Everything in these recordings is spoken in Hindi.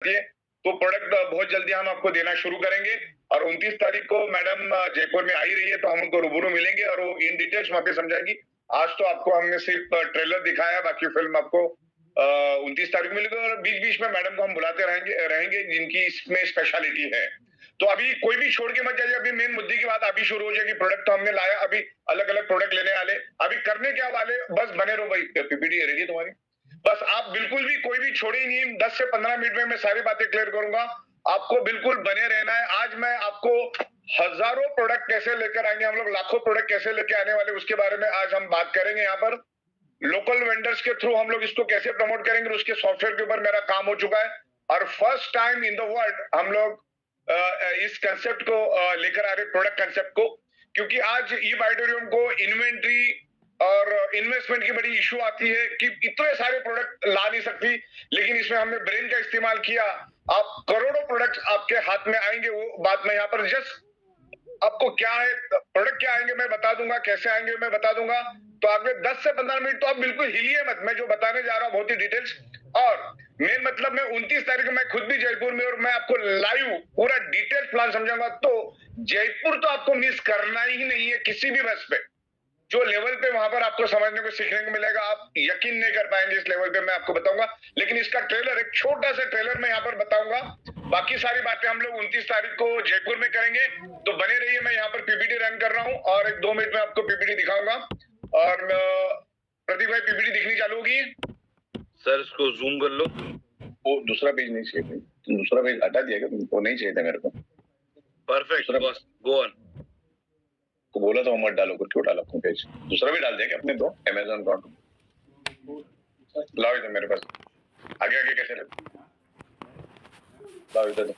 जाती है, तो प्रोडक्ट बहुत जल्दी हम आपको देना शुरू करेंगे। और 29 तारीख को मैडम जयपुर में आ ही रही है, तो हम उनको रूबरू मिलेंगे और वो इन डिटेल्स वहां पे समझाएगी। आज तो आपको हमने सिर्फ ट्रेलर दिखाया, बाकी फिल्म आपको 29 तारीख को मिलेगी। और बीच बीच में मैडम को हम बुलाते रहेंगे रहेंगे जिनकी इसमें स्पेशलिटी है। तो अभी कोई भी छोड़ के मत जाइए, अभी मेन मुद्दे की बात अभी शुरू हो जाएगी। प्रोडक्ट तो हमने लाया, अभी अलग अलग प्रोडक्ट लेने वाले, अभी करने क्या वाले, बस बने रहो भाई। पीपीटी रेडी है तुम्हारी, बस आप बिल्कुल भी कोई भी छोड़े ही नहीं। 10 से 15 मिनट में मैं सारी बातें क्लियर करूंगा, आपको बिल्कुल बने रहना है। आज मैं आपको हजारों प्रोडक्ट कैसे लेकर आएंगे हम लोग, लाखों प्रोडक्ट कैसे लेकर आने वाले, उसके बारे में आज हम बात करेंगे। यहाँ पर लोकल वेंडर्स के थ्रू हम लोग इसको कैसे प्रमोट करेंगे, उसके सॉफ्टवेयर के ऊपर मेरा काम हो चुका है। और first time in the world हम लोग इस कंसेप्ट को लेकर आ रहे, प्रोडक्ट कंसेप्ट को, क्योंकि आज ई बाइटोरियम को इन्वेंट्री और इन्वेस्टमेंट की बड़ी इशू आती है कि इतने सारे प्रोडक्ट ला नहीं सकती, लेकिन इसमें हमने ब्रेन का इस्तेमाल किया। आप करोड़ों प्रोडक्ट आपके हाथ में आएंगे, वो बात मैं यहाँ पर जस्ट आपको क्या है, प्रोडक्ट क्या आएंगे मैं बता दूंगा, कैसे आएंगे मैं बता दूंगा। तो आपने 10 से 15 मिनट तो आप बिल्कुल हिलिए मत, मैं जो बताने जा रहा हूँ बहुत ही डिटेल्स। और मेन मतलब मैं 29 तारीख को मैं खुद भी जयपुर में, और मैं आपको लाइव पूरा डिटेल प्लान समझाऊंगा। तो जयपुर तो आपको मिस करना ही नहीं है किसी भी बस पे। जो लेवल पे वहां पर आपको समझने को सीखने को मिलेगा, आप यकीन नहीं कर पाएंगे इस लेवल पे, मैं आपको बताऊंगा। लेकिन इसका ट्रेलर, एक छोटा सा ट्रेलर मैं यहाँ पर बताऊंगा। बाकी सारी बातें हम लोग 29 तारीख को जयपुर में करेंगे, तो बने रहिए। मैं यहाँ पर पीपीटी रन कर रहा हूँ और 1-2 मिनट में आपको पीपीटी दिखाऊंगा। और प्रदीप भाई पीपीटी दिखनी चालू होगी सर, इसको जूम कर लो। वो दूसरा पेज नहीं चाहिए, दूसरा पेज हटा दिया क्या, वो नहीं चाहिए था मेरे को। Perfect boss, go on. को बोला तो मत डालो, क्यों डाला पेज, दूसरा भी डाल दिया क्या अपने दो अमेज़न अकाउंट, लाओ इधर मेरे पास। आगे आगे कैसे लाओ इधर।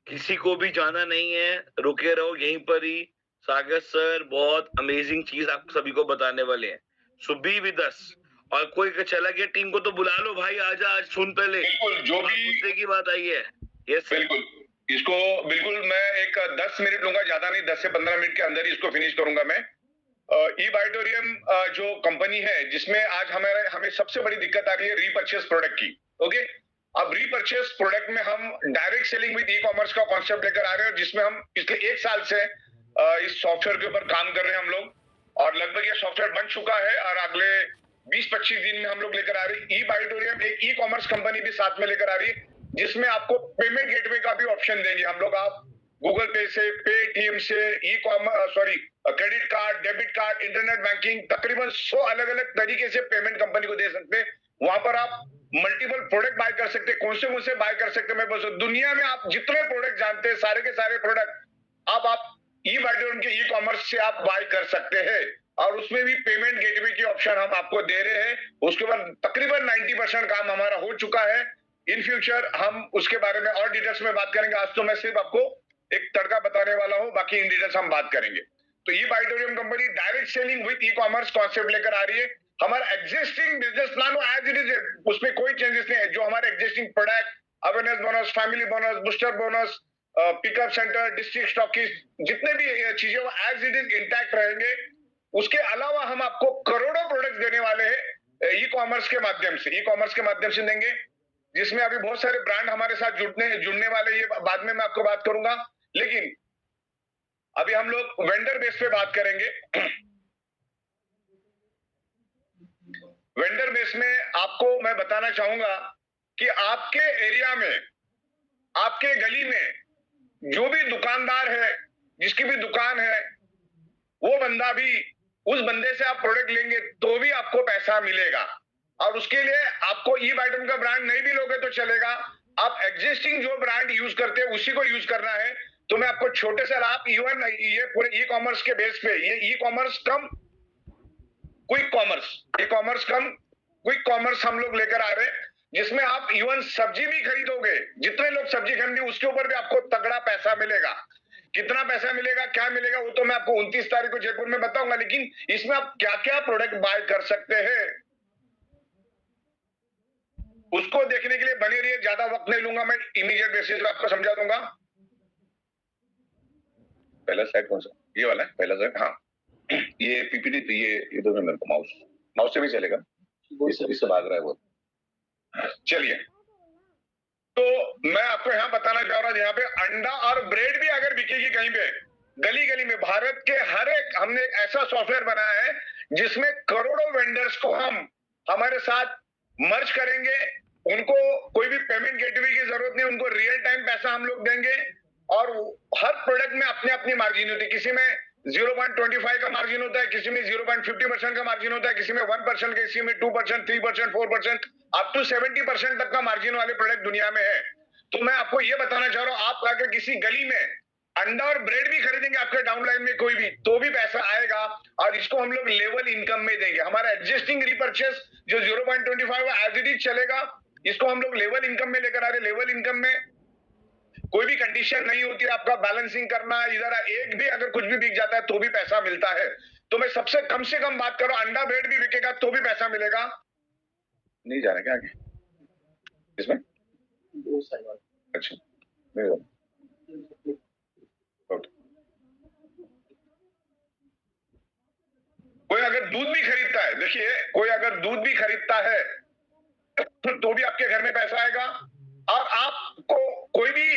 किसी को भी जाना नहीं है, रुके रहो यहीं पर ही। सागर सर बहुत अमेजिंग चीज आप सभी को बताने वाले हैं। सो बी विद अस। और कोई चला गया टीम को तो बुला लो भाई, आजा आज सुन पहले। बिल्कुल, जो भी मुद्दे की बात आई है। यस बिल्कुल, इसको बिल्कुल मैं एक 10 मिनट लूंगा, ज्यादा नहीं, 10 से 15 मिनट के अंदर ही इसको फिनिश करूंगा मैं। ई बाइटोरियम जो कंपनी है, जिसमें आज हमें सबसे बड़ी दिक्कत आ रही है रीपर्चेस प्रोडक्ट की। ओके, अब रीपर्चेस प्रोडक्ट में हम direct selling with e commerce का कॉन्सेप्ट लेकर आ रहे हैं, जिसमें हम पिछले 1 साल से इस सॉफ्टवेयर के ऊपर काम कर रहे हैं हम लोग। और लगभग ये सॉफ्टवेयर बन चुका है और अगले 20-25 दिन में हम लोग लेकर आ रहे हैं। ई बाइटोरियम एक ई कॉमर्स कंपनी भी साथ में लेकर आ रही है, जिसमें आपको पेमेंट गेटवे का भी ऑप्शन देंगे हम लोग। आप गूगल पे से, पेटीएम से, e commerce credit card, debit card, internet banking, तकरीबन 100 अलग अलग तरीके से पेमेंट कंपनी को दे सकते हैं। वहां पर आप मल्टीपल प्रोडक्ट बाय कर सकते हैं। कौन से बाय कर सकते हैं मैं बस, दुनिया में आप जितने प्रोडक्ट जानते हैं सारे के सारे प्रोडक्ट आप ई बाइटोरियम के ई कॉमर्स से आप बाय कर सकते हैं। और उसमें भी पेमेंट गेटवे की ऑप्शन हम आपको दे रहे हैं। उसके बाद तकरीबन 90% काम हमारा हो चुका है। इन फ्यूचर हम उसके बारे में और डिटेल्स में बात करेंगे। आज तो मैं सिर्फ आपको एक तड़का बताने वाला हूं, बाकी इन डिटेल्स हम बात करेंगे। तो ई बाइटोरियम company direct selling with e commerce concept लेकर आ रही है। हमारा existing business plan as it is, उसमें कोई चेंजेस नहीं है। जो हमारे existing product, awareness bonus, family bonus, booster bonus, pickup centre, district stockist, जितने भी चीजें वो एज इट इज इंटैक्ट रहेंगे। उसके अलावा हम आपको करोड़ों प्रोडक्ट देने वाले हैं ई कॉमर्स के माध्यम से। ई कॉमर्स के माध्यम से देंगे, जिसमें अभी बहुत सारे ब्रांड हमारे साथ जुड़ने वाले, ये बाद में मैं आपको बात करूंगा। लेकिन अभी हम लोग वेंडर बेस पे बात करेंगे। वेंडर बेस में आपको मैं बताना चाहूंगा कि आपके एरिया में, आपके गली में जो भी दुकानदार है, जिसकी भी दुकान है, वो बंदा भी, उस बंदे से आप प्रोडक्ट लेंगे तो भी आपको पैसा मिलेगा। और उसके लिए आपको ई बाइटोरियम का ब्रांड नहीं भी लोगे तो चलेगा। आप एग्जिस्टिंग जो ब्रांड यूज करते हैं उसी को यूज करना है। तो मैं आपको छोटे से, आप इवन ये पूरे ई कॉमर्स के बेस पे, ये ई कॉमर्स कम क्विक कॉमर्स, ई कॉमर्स कम क्विक कॉमर्स हम लोग लेकर आ रहे हैं, जिसमें आप इवन सब्जी भी खरीदोगे, जितने लोग सब्जी खरीदेंगे उसके ऊपर भी आपको तगड़ा पैसा मिलेगा। कितना पैसा मिलेगा, क्या मिलेगा, वो तो मैं आपको 29 तारीख को जयपुर में बताऊंगा। लेकिन इसमें आप क्या क्या प्रोडक्ट बाय कर सकते हैं उसको देखने के लिए बने रहिए। ज्यादा वक्त नहीं लूंगा, मैं इमीडिएट बेसिस पे आपको समझा दूंगा। पहला साइड कौन सा, ये वाला है पहला साइड, हाँ। ये पीपीटी ये दो मेरे को माउस से भी चलेगा, इससे भाग रहा है वो। चलिए, तो मैं आपको यहाँ बताना चाह रहा हूँ, यहाँ पे अंडा और ब्रेड भी अगर बिकेगी कहीं पे गली गली में, भारत के हर एक हमने एक ऐसा सॉफ्टवेयर बनाया है जिसमें करोड़ों वेंडर्स को हम हमारे साथ मर्ज करेंगे। उनको कोई भी पेमेंट गेटवे की जरूरत नहीं, उनको रियल टाइम पैसा हम लोग देंगे और हर प्रोडक्ट में अपने अपनी मार्जिन होती है। किसी में 0.25 का मार्जिन होता है, किसी में 0.50% का मार्जिन होता है, किसी में 1%, किसी में 2%, 3%, 4%, अप टू 70% तक का मार्जिन वाले प्रोडक्ट दुनिया में है। तो मैं आपको ये बताना चाह रहा हूं, आप अगर किसी गली में अंडा और ब्रेड भी खरीदेंगे आपके डाउनलाइन में कोई भी, तो भी पैसा आएगा और इसको हम लोग लेवल इनकम में देंगे। हमारा एग्जिस्टिंग रिपर्चेस जो 0.25 एज इट इज चलेगा, इसको हम लोग लेवल इनकम में लेकर आ रहे। लेवल इनकम में कोई भी कंडीशन नहीं होती, आपका बैलेंसिंग करना, इधर एक भी अगर कुछ भी बिक जाता है तो भी पैसा मिलता है। तो मैं सबसे कम से कम बात करो, अंडा ब्रेड भी बिकेगा तो भी पैसा मिलेगा। नहीं जा रहा क्या आगे इसमें? अच्छा, नहीं जा कोई अगर दूध भी खरीदता है, देखिए कोई अगर दूध भी खरीदता है तो भी आपके घर में पैसा आएगा। और आपको कोई भी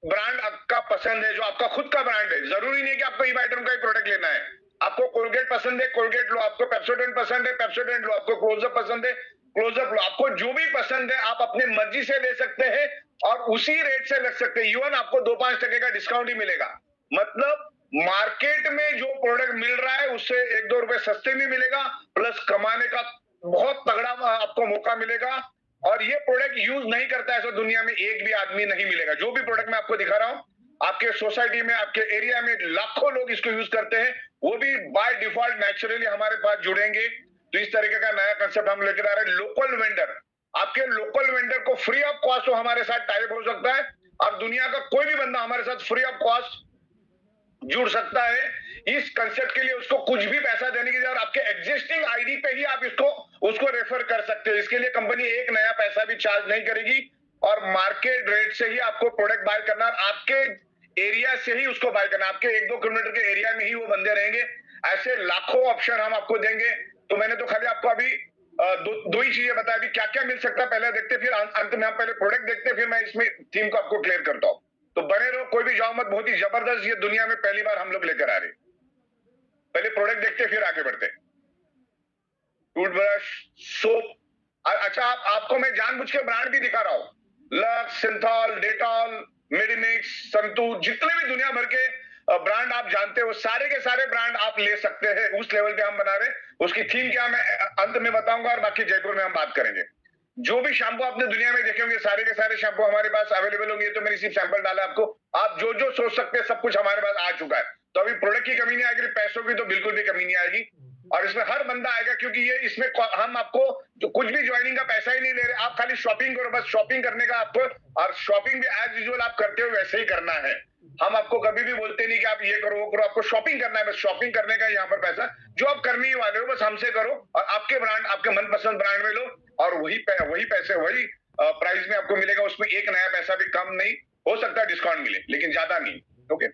ब्रांड आपका पसंद है जो आपका खुद का ब्रांड है, जरूरी नहीं है कि आपको ई आइटम का ही प्रोडक्ट लेना है। आपको कोलगेट पसंद है कोलगेट लो, आपको पेप्सोडेंट पसंद है पेप्सोडेंट लो, आपको क्लोजअप पसंद है क्लोजअप लो, आपको जो भी पसंद है आप अपनी मर्जी से ले सकते हैं और उसी रेट से लग सकते हैं। इवन आपको 2-5% का डिस्काउंट ही मिलेगा। मतलब मार्केट में जो प्रोडक्ट मिल रहा है उससे 1-2 रुपए सस्ते भी मिलेगा, प्लस कमाने का बहुत तगड़ा आपको मौका मिलेगा। और ये प्रोडक्ट यूज नहीं करता ऐसा दुनिया में एक भी आदमी नहीं मिलेगा। जो भी प्रोडक्ट मैं आपको दिखा रहा हूं, आपके सोसाइटी में आपके एरिया में लाखों लोग इसको यूज करते हैं, वो भी बाय डिफॉल्ट नेचुरली हमारे पास जुड़ेंगे। तो इस तरीके का नया कंसेप्ट हम लेकर आ रहे हैं। लोकल वेंडर, आपके लोकल वेंडर को फ्री ऑफ कॉस्ट तो हमारे साथ टाइप हो सकता है और दुनिया का कोई भी बंदा हमारे साथ फ्री ऑफ कॉस्ट जुड़ सकता है। इस कंसेप्ट के लिए उसको कुछ भी पैसा देने की जरूरत, आपके एग्जिस्टिंग आईडी पे ही आप उसको रेफर कर सकते हैं। इसके लिए कंपनी एक नया पैसा भी चार्ज नहीं करेगी और मार्केट रेट से ही आपको प्रोडक्ट बाय करना, आपके एरिया से ही उसको बाय करना, आपके 1-2 किलोमीटर के एरिया में ही वो बंदे रहेंगे। ऐसे लाखों ऑप्शन हम आपको देंगे। तो मैंने तो खाली आपको अभी दो ही चीजें बताया, अभी क्या क्या मिल सकता है पहले देखते, फिर अंत में हम पहले प्रोडक्ट देखते, फिर मैं इसमें थीम को आपको क्लियर करता हूं। तो बने रहो, कोई भी जाओ मत, बहुत ही जबरदस्त ये दुनिया में पहली बार हम लोग लेकर आ रहे। पहले प्रोडक्ट देखते फिर आगे बढ़ते। टूथब्रश, सोप, अच्छा आपको मैं जानबूझ के ब्रांड भी दिखा रहा हूं, Lux, Cinthol, Dettol, Medimix, Santoor, जितने भी दुनिया भर के ब्रांड आप जानते हो सारे के सारे ब्रांड आप ले सकते हैं। उस लेवल पे हम बना रहे। उसकी थीम क्या मैं अंत में बताऊंगा और बाकी जयपुर में हम बात करेंगे। जो भी शैम्पू आपने दुनिया में देखे होंगे सारे के सारे शैम्पू हमारे पास अवेलेबल होंगे। तो मैंने सिर्फ सैंपल डाला आपको, आप जो जो सोच सकते हैं सब कुछ हमारे पास आ चुका है। तो अभी प्रोडक्ट की कमी नहीं आएगी, पैसों की तो बिल्कुल भी कमी नहीं आएगी और इसमें हर बंदा आएगा, क्योंकि ये इसमें हम आपको जो कुछ भी ज्वाइनिंग का पैसा ही नहीं ले रहे। आप खाली शॉपिंग करो, बस शॉपिंग करने का आपको, और शॉपिंग भी एज यूजुअल आप करते हो वैसे ही करना है। हम आपको कभी भी बोलते नहीं कि आप ये करो वो करो, आपको शॉपिंग करना है, बस शॉपिंग करने का यहाँ पर पैसा जो आप करने ही वाले हो बस हमसे करो और आपके ब्रांड, आपके मनपसंद ब्रांड में लो और वही पैसे वही प्राइस में आपको मिलेगा। उसमें एक नया पैसा भी कम नहीं, हो सकता है डिस्काउंट मिले लेकिन ज्यादा नहीं। ओके,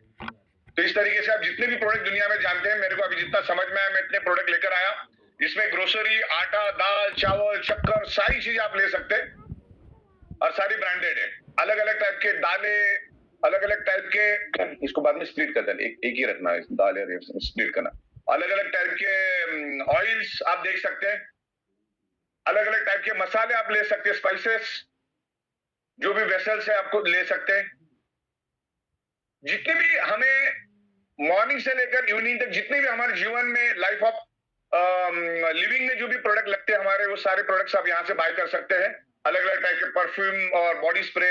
तो इस तरीके से आप जितने भी प्रोडक्ट दुनिया में जानते हैं, मेरे को अभी जितना समझ में आया मैं इतने प्रोडक्ट लेकर आया। इसमें ग्रोसरी, आटा, दाल, चावल, शक्कर, सारी चीजें आप ले सकते हैं और सारी ब्रांडेड है। अलग अलग टाइप के दालें, अलग अलग टाइप के, इसको बाद में स्प्लिट कर देना, एक ही रखना है दाल या स्प्लिट करना। अलग अलग टाइप के ऑयल्स आप देख सकते हैं, अलग अलग टाइप के मसाले आप ले सकते हैं, स्पाइसेस, जो भी वेसल्स है आपको ले सकते हैं। जितने भी हमें मॉर्निंग से लेकर इवनिंग तक जितने भी हमारे जीवन में लाइफ ऑफ लिविंग में जो भी प्रोडक्ट लगते हैं हमारे, वो सारे प्रोडक्ट्स आप यहाँ से बाय कर सकते हैं। अलग अलग टाइप के परफ्यूम और बॉडी स्प्रे,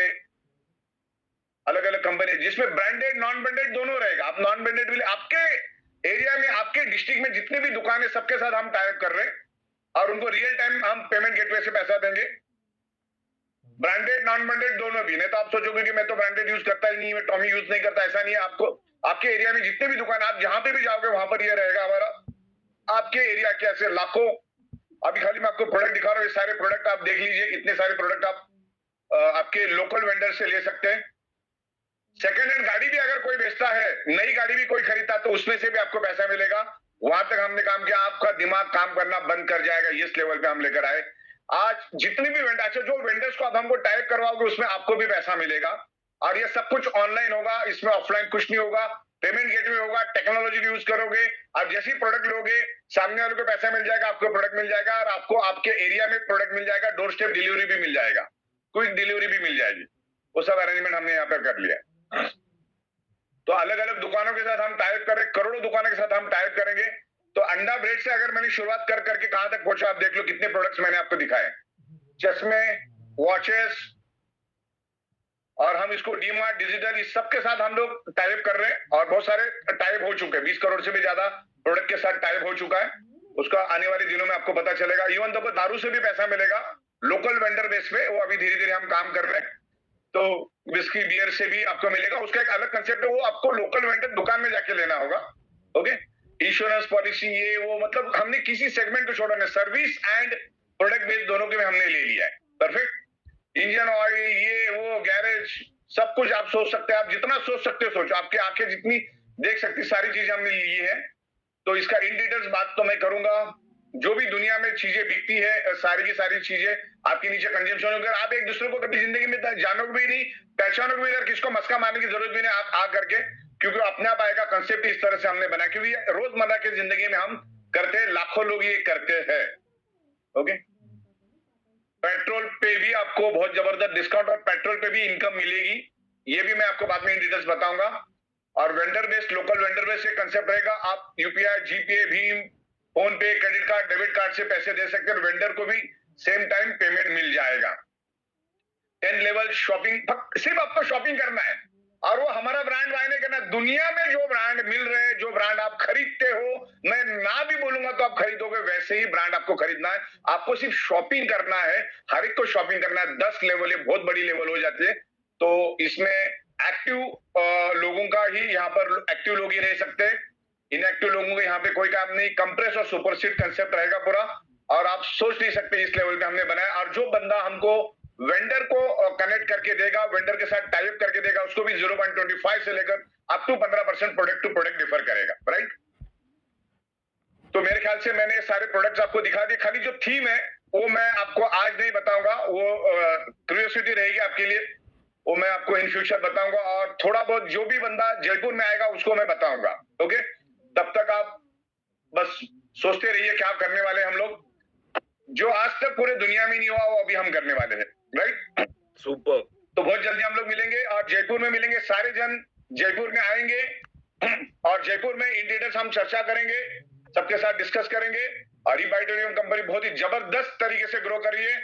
अलग अलग कंपनी, जिसमें ब्रांडेड नॉन ब्रांडेड दोनों रहेगा। आप नॉन ब्रांडेड भी आपके एरिया में, आपके डिस्ट्रिक्ट में जितने भी दुकान है सबके साथ हम टाइप कर रहे हैं और उनको रियल टाइम हम पेमेंट गेटवे से पैसा देंगे। ब्रांडेड नॉन ब्रांडेड दोनों भी। नहीं तो आप सोचोगे कि मैं तो ब्रांडेड यूज करता ही नहीं, मैं टॉमी यूज नहीं करता, ऐसा नहीं है। आपको आपके एरिया में जितने भी दुकान, आप जहां पे भी जाओगे वहां पर ये रहेगा हमारा। आपके एरिया के ऐसे लाखों, अभी खाली मैं आपको प्रोडक्ट दिखा रहा हूँ, ये सारे प्रोडक्ट आप देख लीजिए, इतने सारे प्रोडक्ट आप आपके लोकल वेंडर से ले सकते हैं। सेकेंड हैंड गाड़ी भी अगर कोई बेचता है, नई गाड़ी भी कोई खरीदता है तो उसमें से भी आपको पैसा मिलेगा। वहां तक हमने काम किया, आपका दिमाग काम करना बंद कर जाएगा, इस लेवल पे हम लेकर आए। आज जितनी भी वेंडर, अच्छा जो वेंडर्स को आप हमको टाइप करवाओगे उसमें आपको भी पैसा मिलेगा, और ये सब कुछ ऑनलाइन होगा, इसमें ऑफलाइन कुछ नहीं होगा, पेमेंट गेटवे होगा, टेक्नोलॉजी यूज करोगे, आप जैसी प्रोडक्ट लोगे सामने वाले को पैसा मिल जाएगा, आपको प्रोडक्ट मिल जाएगा, और आपको आपके एरिया में प्रोडक्ट मिल जाएगा, डोर स्टेप डिलीवरी भी मिल जाएगा, क्विक डिलीवरी भी मिल जाएगी। वो सब अरेंजमेंट हमने यहाँ पर कर लिया। तो अलग अलग दुकानों के साथ हम टाइप कर रहे, करोड़ों दुकानों के साथ हम टाइप करेंगे। तो अंडा ब्रेड से अगर मैंने शुरुआत कर करके कहां तक पहुंचा, आप देख लो कितने प्रोडक्ट्स मैंने आपको दिखाए, चश्मे, वॉचेस, और हम इसको डीमार्ट डिजिटल इस सब के साथ हम लोग टाइप कर रहे हैं, और बहुत सारे टाइप हो चुके हैं, 20 करोड़ से भी ज्यादा प्रोडक्ट के साथ टाइप हो चुका है। उसका आने वाले दिनों में आपको पता चलेगा। इवन तो दारू से भी पैसा मिलेगा लोकल वेंडर बेस पे, वो अभी धीरे धीरे हम काम कर रहे हैं। तो विस्की बियर से भी आपको मिलेगा, उसका एक अलग कंसेप्ट है, वो आपको लोकल वेंडर दुकान में जाके लेना होगा। ओके, इंश्योरेंस पॉलिसी ये वो, मतलब हमने किसी सेगमेंट को छोड़ा नहीं, सर्विस एंड प्रोडक्ट बेस्ड दोनों के में हमने ले लिया है। परफेक्ट। इंजन ऑयल, ये वो, गैरेज, सब कुछ आप सोच सकते हैं, आप जितना सोच सकते हो सोचो, आपकी आंखें जितनी देख सकती सारी चीजें हमने ली है। तो इसका इन डिटेल्स बात तो मैं करूंगा। जो भी दुनिया में चीजें बिकती है, सारी की सारी चीजें आपके नीचे कंजम्पशन होकर, आप एक दूसरे को कभी जिंदगी में जानोगे भी नहीं, पहचानोगे भी नहीं, और किसको मस्का मारने की जरूरत भी नहीं आ करके, क्योंकि अपने आप आएगा। कंसेप्ट इस तरह से हमने बनाया, क्योंकि रोजमर्रा की जिंदगी में हम करते हैं, लाखों लोग ये करते हैं। ओके, पेट्रोल पे भी आपको बहुत जबरदस्त डिस्काउंट और पेट्रोल पे भी इनकम मिलेगी, ये भी मैं आपको बाद में इन डिटेल्स बताऊंगा। और vendor based, local vendor based concept रहेगा। आप यूपीआई, जीपे, भीम, फोन पे, क्रेडिट कार्ड, डेबिट कार्ड से पैसे दे सकते हैं, वेंडर को भी सेम टाइम पेमेंट मिल जाएगा। 10 लेवल शॉपिंग, सिर्फ आपको शॉपिंग करना है, और वो हमारा ब्रांड बाय नहीं करना। दुनिया में जो ब्रांड मिल रहे हैं, जो ब्रांड आप खरीदते हो, मैं ना भी बोलूंगा तो आप खरीदोगे, वैसे ही ब्रांड आपको खरीदना है। आपको सिर्फ शॉपिंग करना है, हर एक को शॉपिंग करना है। 10 लेवल, ये बहुत बड़ी लेवल हो जाती है। तो इसमें एक्टिव लोगों का ही, यहाँ पर एक्टिव लोग ही रह सकते हैं, इनएक्टिव लोगों को यहाँ पे कोई काम नहीं। कंप्रेस और सुपरसीड कंसेप्ट रहेगा पूरा, और आप सोच नहीं सकते इस लेवल पे हमने बनाया। और जो बंदा हमको वेंडर को कनेक्ट करके देगा, वेंडर के साथ टाइप करके देगा, उसको भी 0.25 से लेकर up to 15% product to product differ करेगा, राइट। तो मेरे ख्याल से मैंने सारे प्रोडक्ट्स आपको दिखा दिए। खाली जो थीम है वो मैं आपको आज नहीं बताऊंगा, वो क्यूरियोसिटी रहेगी आपके लिए, वो मैं आपको इन फ्यूचर बताऊंगा। और थोड़ा बहुत जो भी बंदा जयपुर में आएगा उसको मैं बताऊंगा। ओके, तब तक आप बस सोचते रहिए क्या करने वाले हम लोग, जो आज तक पूरे दुनिया में नहीं हुआ वो अभी हम करने वाले हैं, राइट। सुपर। तो बहुत जल्दी हम लोग मिलेंगे, और जयपुर में मिलेंगे। सारे जन जयपुर में आएंगे, और जयपुर में इन डिटेल्स हम चर्चा करेंगे, सबके साथ डिस्कस करेंगे। और ई-बाइटोरियम कंपनी बहुत ही जबरदस्त तरीके से ग्रो कर रही है,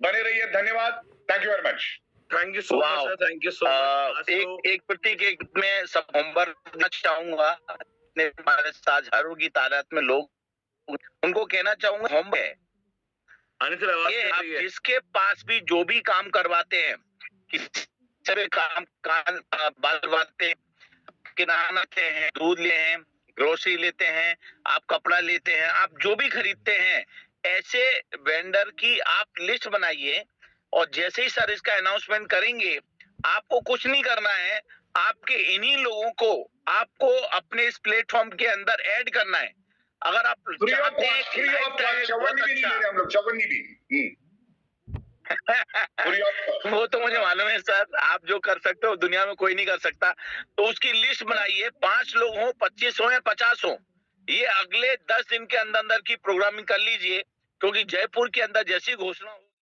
बने रहिए। धन्यवाद, thank you very much. Thank you so much sir, thank you so much. एक प्रतीक, एक मैं सब होमवर्क करना चाहूंगा हमारे साथ हजारों की तादाद में लोग, उनको कहना चाहूंगा होम है ये, आप जिसके पास भी जो भी काम करवाते हैं, किसी भी काम बालवाते हैं, किराना लेते हैं, दूध ले हैं, ग्रोसरी लेते हैं, आप कपड़ा लेते हैं, आप जो भी खरीदते हैं, ऐसे वेंडर की आप लिस्ट बनाइए। और जैसे ही सर इसका अनाउंसमेंट करेंगे, आपको कुछ नहीं करना है, आपके इन्हीं लोगों को आपको अपने इस प्लेटफॉर्म के अंदर ऐड करना है। अगर आप चाहते हैं वो तो मुझे मालूम है सर, आप जो कर सकते हो दुनिया में कोई नहीं कर सकता। तो उसकी लिस्ट बनाइए, 5 लोग हो, 25 हो या 50 हो, ये अगले 10 दिन के अंदर अंदर की प्रोग्रामिंग कर लीजिए, क्योंकि जयपुर के अंदर जैसी घोषणा